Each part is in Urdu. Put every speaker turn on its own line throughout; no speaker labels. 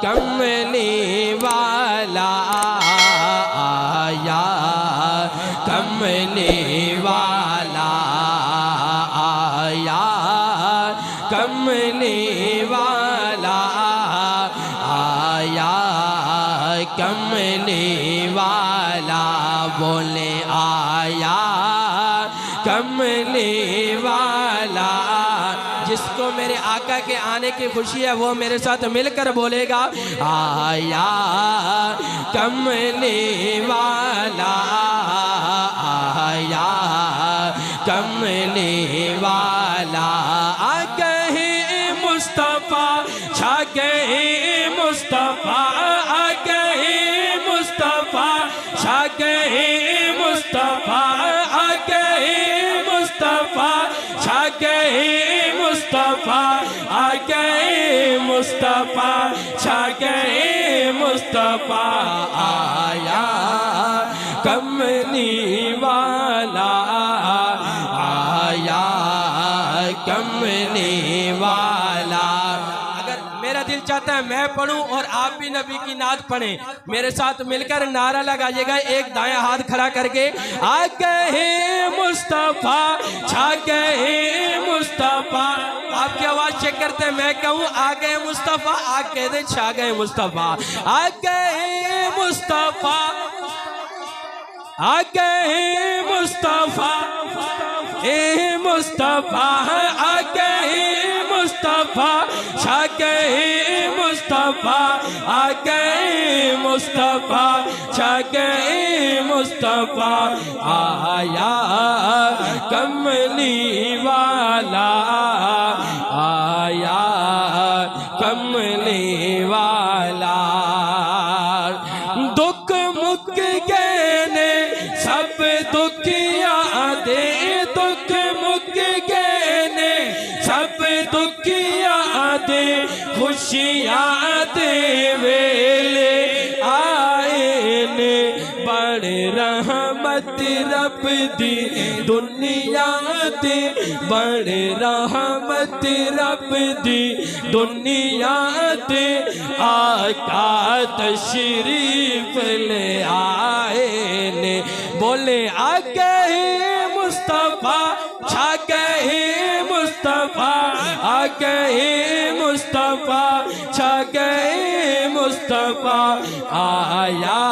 کملی والا آیا، کملی والا آیا، کملی والا آیا، کملی والا بولے آیا، کملی والا۔ جس کو میرے آقا کے آنے کی خوشی ہے وہ میرے ساتھ مل کر بولے گا آیا، کملی والا آیا، کملی والا۔ آ گئے مصطفیٰ، چھا گئے مصطفیٰ، آ گئے مصطفیٰ، چھا گئے مصطفیٰ، آ گئے مصطفیٰ، چھا گئے مصطفیٰ، آ گئے مصطفیٰ، چھا گئے مصطفیٰ، آیا کملی والا آیا، کملی والا۔ اگر میرا دل چاہتا ہے میں پڑھوں اور آپ بھی نبی کی نعت پڑھیں، میرے ساتھ مل کر نعرہ لگائیے گا ایک دائیں ہاتھ کھڑا کر کے، آ گئے مصطفیٰ، چھا گئے مصطفیٰ۔ آپ کی آواز چیک کرتے ہیں، میں کہوں آ گئے مصطفیٰ، آپ کہہ دیں چھا گئے مصطفیٰ۔ آ گئے مصطفیٰ، آ گئے مصطفیٰ، اے مصطفیٰ، آ گئے مصطفیٰ، چھا گئے مصطفیٰ، آ گئے مصطفیٰ، چھا گئے مصطفیٰ، آیا کملی والا آیا، کملی والا۔ دکھ مک گئے نے سب دکھیاں دے، دکھ مک گئے نے سب دکھیاں دے، خوشیاں دے ویلے آئے نے، بڑھ رحمت رب دی دنیا تے، بڑھ رحمت رب دی دنیا تے، آقا تشریف لے آئے نے، بولے آ گئے مصطفیٰ، چھا گئے مصطفیٰ، آ گئے مصطفیٰ، چھا گئے مصطفیٰ، آیا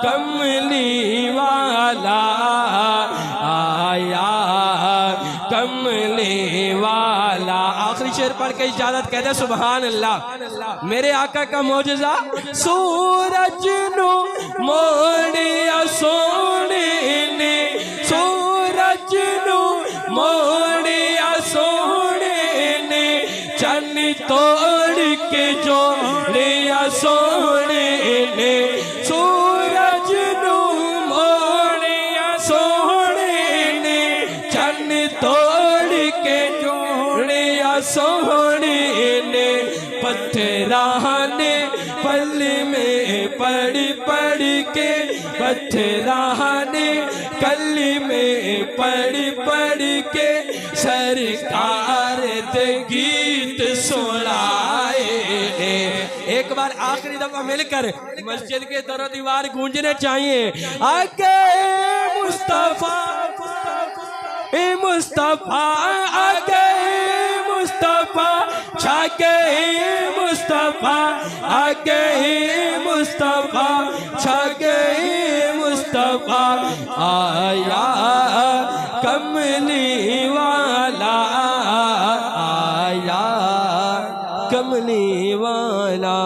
کملی والا آیا، کملی والا۔ آخری شعر پڑھ کے اجازت کہتے ہیں سبحان اللہ۔ میرے آقا کا معجزہ، سورج نو موڑیا سونے نے، سورج نو موڑیا سونے نے، چن توڑ کے جوڑیا سونے نے، سورج نو موڑیا سونے نے، چن توڑ کے جوڑیا سونے نے، پتھراں نے پل میں پڑھ پڑھ کے، پتھراں نے کلی میں پڑھ پڑھ کے، سرکار دے گیت سنائے۔ ایک بار آخری دفعہ مل کر مسجد کے در و دیوار گونجنے چاہیے، آ گئے مصطفیٰ، اے مصطفیٰ، آ گئے مصطفیٰ، چھا گئے مصطفیٰ، آ گئے مصطفیٰ، چھا گئے مصطفیٰ، آیا کملی والا آیا، کملی والا۔